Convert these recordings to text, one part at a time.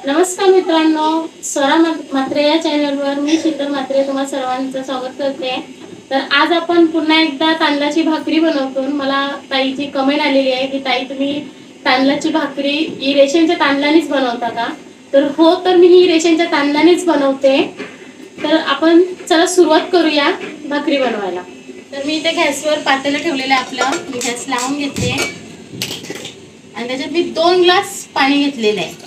नमस्कार मित्रांनो, स्वरा म्हात्रे या चॅनलवर मी शीतल म्हात्रे तुम्हा सर्वांचं स्वागत करते। तर आज आपण पुन्हा एकदा तांदळाची भाकरी बनवतो। मला ताईची कमेंट आलेली आहे की ताई तुम्ही तांदळाची भाकरी ही रेशनच्या तांदळानेच बनवता का? तर हो, तर मी ही रेशनच्या तांदळानेच बनवते। तर आपण चला सुरुवात करूया भाकरी बनवायला। तर मी इथे गॅसवर पातेलं ठेवलेलं आहे आपलं। मी गॅस लावून घेते आणि त्याच्यात मी 2 ग्लास पाणी घेतलेलं आहे।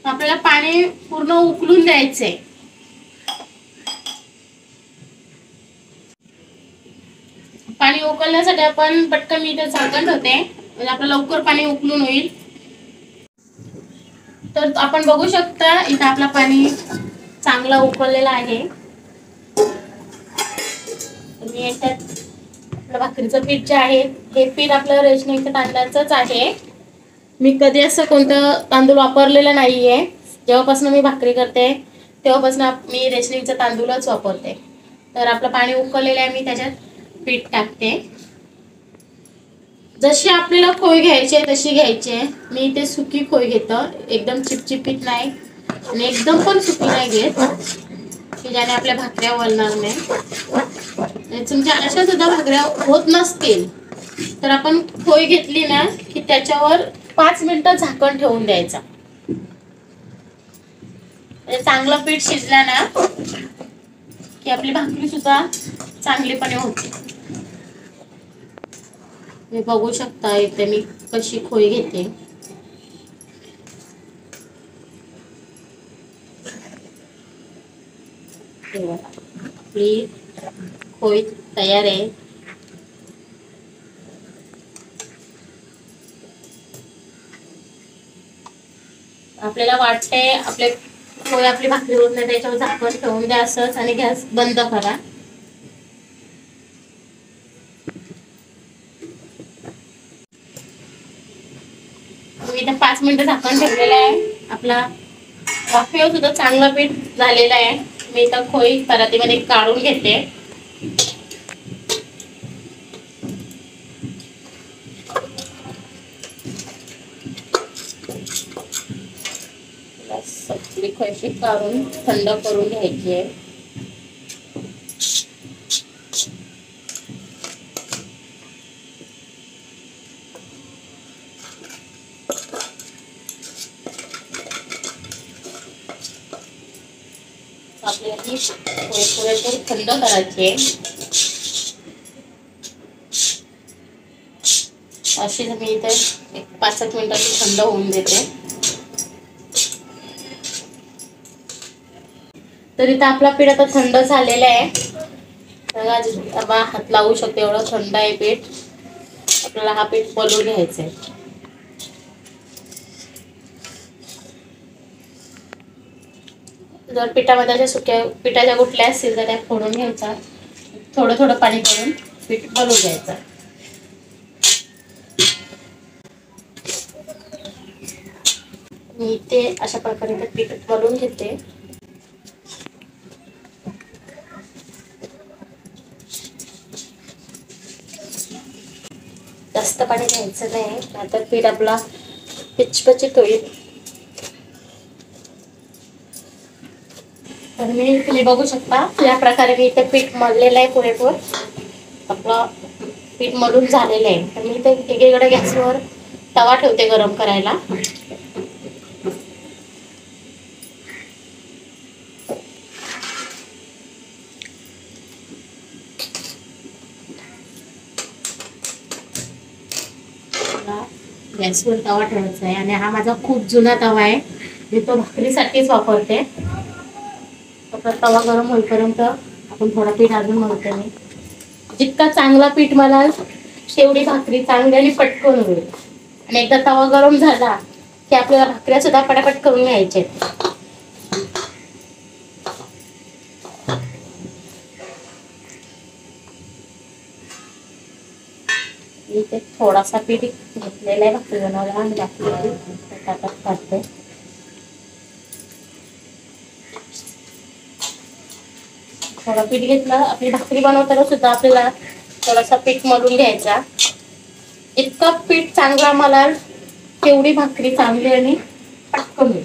आपल्याला पाणी पूर्ण उकळून द्यायचंय। पाणी उकळण्यासाठी आपण पटकन इथे झाकण ठेवते म्हणजे आपलं लवकर पाणी उकळून होईल। तर आपण बघू शकता इथे आपलं पाणी चांगलं उकळलेलं आहे। मी याच्यात आपलं भाकरीचं पीठ जे आहे हे पीठ आपलं रेशनिंगच्या तांदळाचंच आहे। मी कधी असं कोणतं तांदूळ वापरलेलं नाहीये। जेव्हापासून मी भाकरी करते तेव्हापासून मी रेशनिंगचा तांदूळच वापरते। तर आपलं पाणी उकळलेलं आहे, मी त्याच्यात पीठ टाकते। जशी आपल्याला खोय घ्यायची आहे तशी घ्यायची आहे। मी इथे सुकी खोय घेतो, एकदम चिपचिपीत नाही आणि एकदम पण सुकी नाही घेत की ज्याने आपल्या भाकऱ्या वळणार नाही। तुमच्या अशा सुद्धा भाकऱ्या होत नसतील तर आपण खोय घेतली ना की त्याच्यावर 5 मिनिटं झाकण ठेवून द्यायचं। चांगलं पीठ शिजलं ना की आपली भाकरी सुद्धा चांगलीपणे होते। मी बघू शकता इथे मी कशी खोय घेते। आपली खोय तयार आहे। आपल्याला वाटते आपले खोय आपली भाकरी होत नाही त्याच्यावर झाकण ठेवून द्या असंच आणि गॅस बंद करा। मी इथे 5 मिनिटं झाकण ठेवलेलं आहे। आपला वाफेवर सुद्धा चांगलं पीठ झालेलं आहे। मी इथं खोय परातीमध्ये काढून घेते। सगळी खोयशी काढून थंड करून घ्यायची आहे। आपल्याला ही पुरेपूर थंड करायची आहे। अशी मी इथे 5 मिनिटांची थंड होऊन देते। तर इथं आपला पीठ आता थंड झालेला आहे। तर हात लावू शकते एवढं थंड आहे पीठ। आपल्याला हा पीठ मळून घ्यायचा आहे। जर पिठामध्ये अशा सुक्या पिठाच्या गुठल्या असतील तर त्या फोडून घ्यायचा। थोडं थोडं पाणी करून पीठ मळून घ्यायचं। मी ते अशा प्रकारे ते पीठ मळून घेते। जास्त पाणी घ्यायचं नाही नाहीतर पीठ आपला पिचपचित होईल। तर तुम्ही बघू शकता या प्रकारे मी इथे पीठ मळलेलं आहे पुरेपूर। आपलं पीठ मळून झालेलं आहे। तर मी इथे एकीकडे गॅसवर तवा ठेवते गरम करायला। गॅसवर तवा ठेवायचा आहे आणि हा माझा खूप जुना तवा आहे। मी तो भाकरीसाठीच वापरते। आपला तवा गरम होईपर्यंत आपण थोडा पीठ अजून मळते। मी जितका चांगला पीठ मळाल तेवढी भाकरी चांगली आणि पटकन होईल। आणि एकदा तवा गरम झाला की आपल्याला भाकऱ्या सुद्धा पटापट करून घ्यायचे। इथे थोडासा पीठ घेतलेला आहे भाकरी बनवायला आणि बाकी ताटात काढते। थोडं पीठ घेतलं आपली भाकरी बनवताना सुद्धा आपल्याला थोडासा पीठ मळून घ्यायचा। इतकं पीठ चांगला मळाल केवढी भाकरी चांगली आणि पटकन होईल.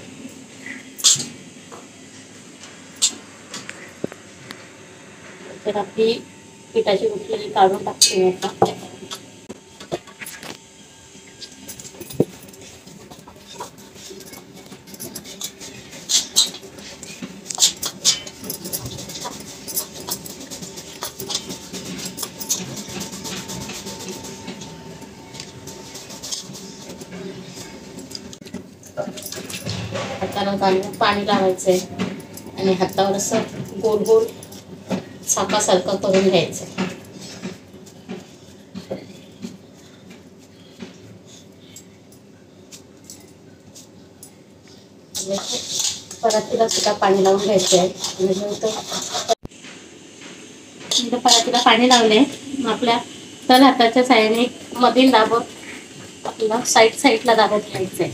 तर आपली पिठाची गुठली काढून टाकते आता. हाताला घालून पाणी लावायचंय आणि हातावर असं गोल गोल सारखं करून घ्यायचं. परातीला सुद्धा पाणी लावून घ्यायचं आहे. परातीला पाणी लावले. आपल्या तळ हाताच्या साईडने मधील दाबत आपल्याला साईडला दाबत घ्यायचंय.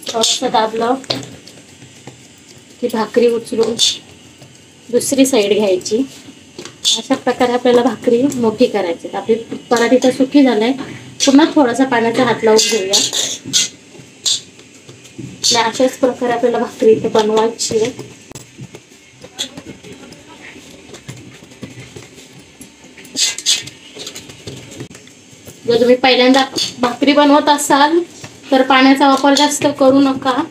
थोडंसं दाबलं की भाकरी उचलून दुसरी साईड घ्यायची. अशा प्रकारे आपल्याला भाकरी मोठी करायची. आपली पराठी तर सुकी झालाय. पुन्हा थोडासा पाण्याचा हात लावून घेऊया. अशाच प्रकारे आपल्याला भाकरी इथे बनवायची आहे. जर तुम्ही पहिल्यांदा भाकरी बनवत असाल तर पाण्याचा वापर जास्त करू नका.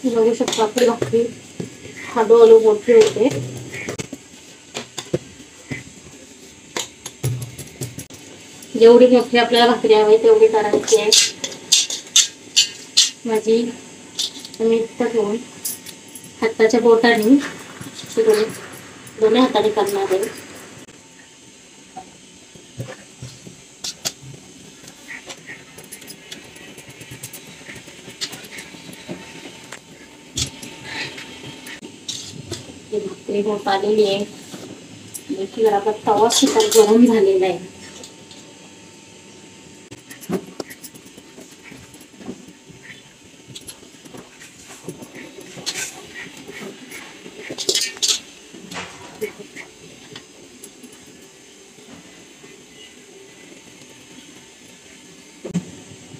बघू शकता आपली भाकरी हळूहळू मोठी होते. जेवढी मोठी आपल्याला भाकरी हवी तेवढी करायची आहे. माझी मी घेऊन हाताच्या बोटाने दोन्ही हाताने करणार आहे. भाकरी होत आलेली आहे. देखील आपला तवा सुद्धा गरम झालेला आहे.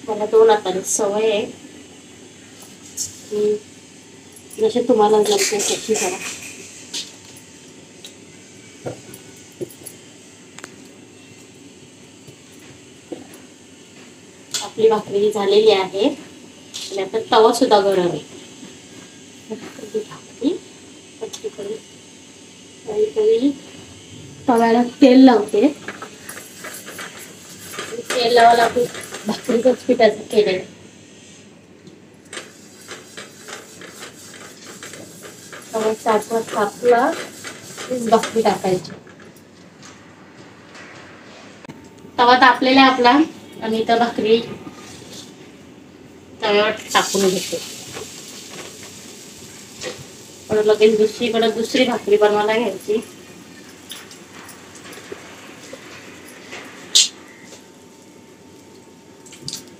मला 2 हाताने सवय आहे. जसे तुम्हाला जमते तशी करा. आपली भाकरी झालेली आहे आणि आता तवा सुद्धा गरम आहे. भाकरी तव्याला तेल लावते. तेल लावायला आपली भाकरीच पिठाचं केलेलं. तव्याचा आठवण तापला भाकरी टाकायची. तवा तापलेला आपला आणि इथं भाकरी तव्यावर टाकून घेते. लगेच दुसरी भाकरी बनवायला घ्यायची.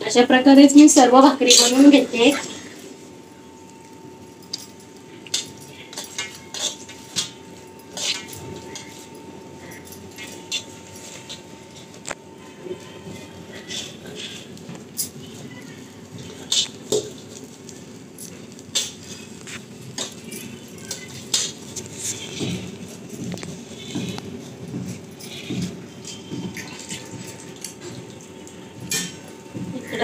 अशा प्रकारेच मी सर्व भाकरी बनवून घेते.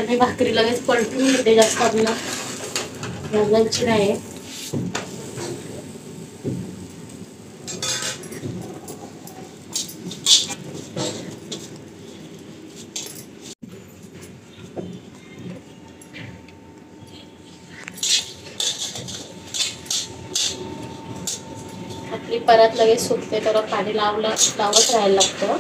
मी भाकरी लगेच पलटून घेते. जास्त आपल्याला भाजायची नाही. आपली परत लगेच सुकते तर पाणी लावत राहायला लागतं.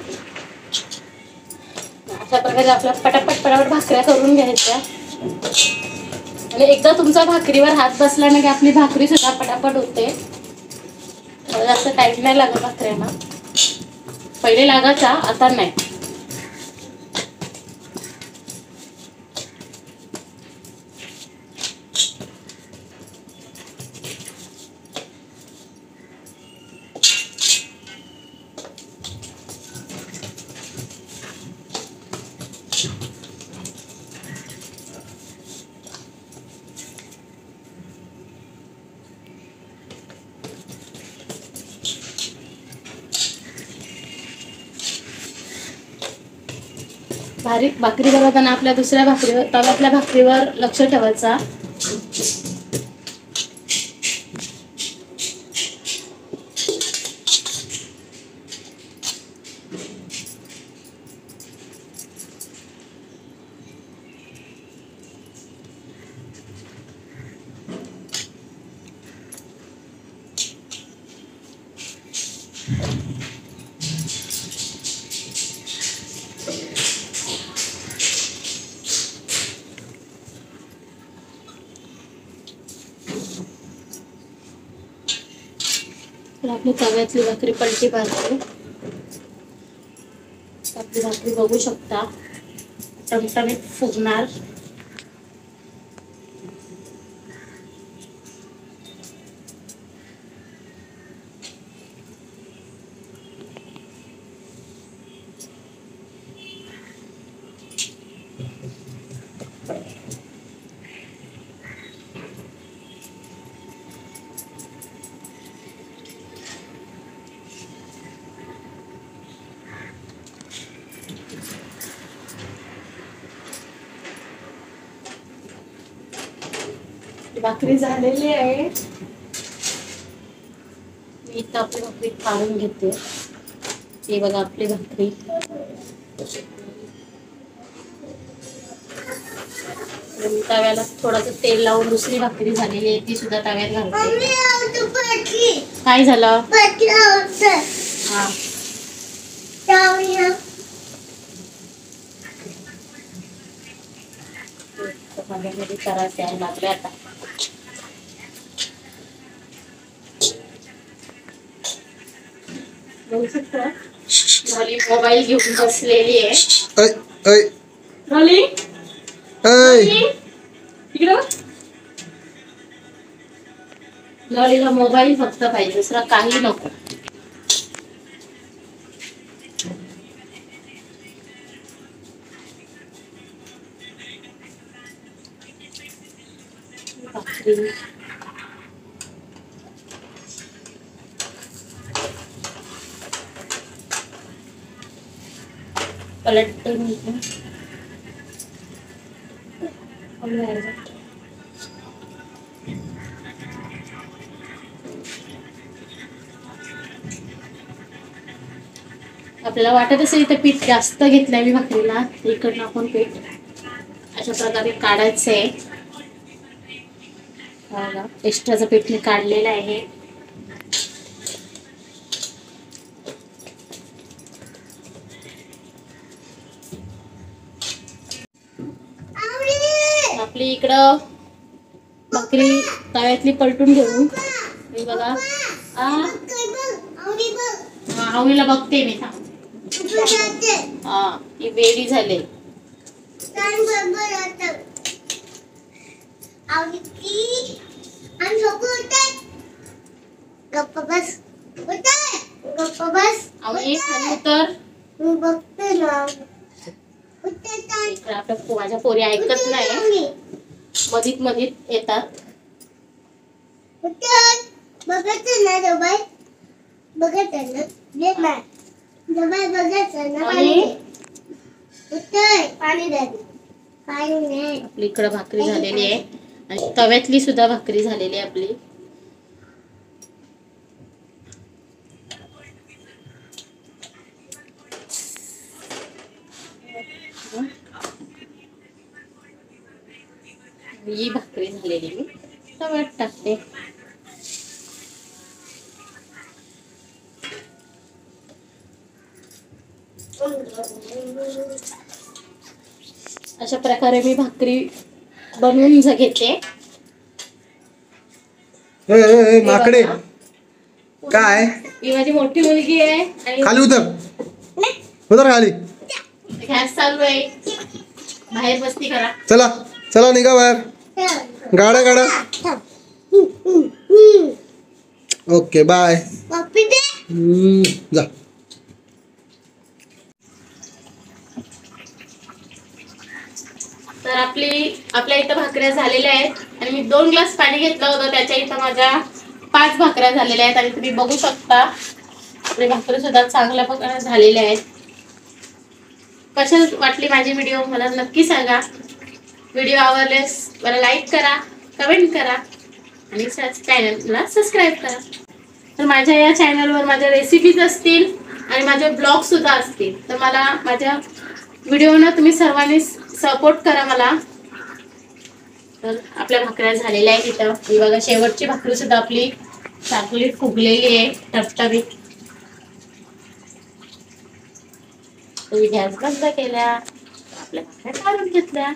अशा प्रकारे आपल्या पटापट भाकऱ्या करून घ्यायच्या. आणि एकदा तुमचा भाकरीवर हात बसला ना की आपली भाकरी सुद्धा पटापट होते. जास्त टाईम नाही लागत भाकऱ्यांना. पहिले लागायचा, आता नाही. भाकरी बनवताना आपल्या दुसऱ्या भाकरीवर तव्यातल्या भाकरीवर लक्ष ठेवायचा. तर आपली तव्यातली भाकरी पलटी मारते. आपली भाकरी बघू शकता टमटमीत फुगणार. भाकरी झालेली आहे. मी इथं आपली भाकरी काढून घेते. हे बघा आपली भाकरी. तव्याला थोडंसं तेल लावून दुसरी भाकरी झालेली आहे ती सुद्धा तव्यात घालते. काय झालं? हा माझ्यामध्ये करायचं आहे लागले आता. बघू शकता रॉली मोबाईल घेऊन बसलेली आहे. रॉली इकडं. रॉलीला मोबाईल फक्त पाहिजे, दुसरा काही नको. भाकरी पलटते मी. आपल्याला वाटत असेल इथे पीठ जास्त घेतलंय मी भाकरीला, इकडनं आपण पीठ अशा प्रकारे काढायचंय. एक्स्ट्राचं पीठ मी काढलेलं आहे. आपली इकडं भाकरी तव्यातली पलटून घेऊन हे बघा. आवडीला बघते मी. हा ही वेडी झाले. गप्पा बस आवडी खाली तर बघते ना. माझ्या पोरी ऐकत नाही, मधीत मधीत येतात. बघायचं ना डबाय, बघायचं ना डबाय, बघायचं ना पाणी द्या. पाणी नाही. आपली इकडं भाकरी झालेली आहे आणि तव्यातली सुद्धा भाकरी झालेली आहे आपली. ही भाकरी झालेली मी तव्यात टाकते. अशा प्रकारे मी भाकरी बनवून घेते. माकडे काय? ही माझी मोठी मुलगी आहे आणि खाली उतर खाली. गॅस चालू आहे, बाहेर मस्ती करा. चला चला निघा बाहेर. गाडा. Okay bye. जा. तर आपल्या इथं भाकऱ्या झालेल्या आहेत आणि मी 2 ग्लास पाणी घेतलं होतं, त्याच्या इथं माझ्या 5 भाकऱ्या झालेल्या आहेत. आणि तुम्ही बघू शकता आपले भाकरी सुद्धा चांगल्या प्रकारे झालेल्या आहेत. कशी वाटली माझी व्हिडिओ मला नक्की सांगा. व्हिडिओ आवडल्यास मला लाईक करा, कमेंट करा आणि चॅनलला सबस्क्राईब करा. तर माझ्या या चॅनलवर माझ्या रेसिपीज असतील आणि माझे ब्लॉग सुद्धा असतील. तर मला माझ्या व्हिडिओना तुम्ही सर्वांनी सपोर्ट करा मला. तर आपल्या भाकऱ्या झालेल्या आहेत इथं. ही बघा शेवटची भाकरी सुद्धा आपली चांगली फुगलेली आहे टपटवीत. तुम्ही गॅस बंद केल्या, आपल्या भाकऱ्या काढून घेतल्या.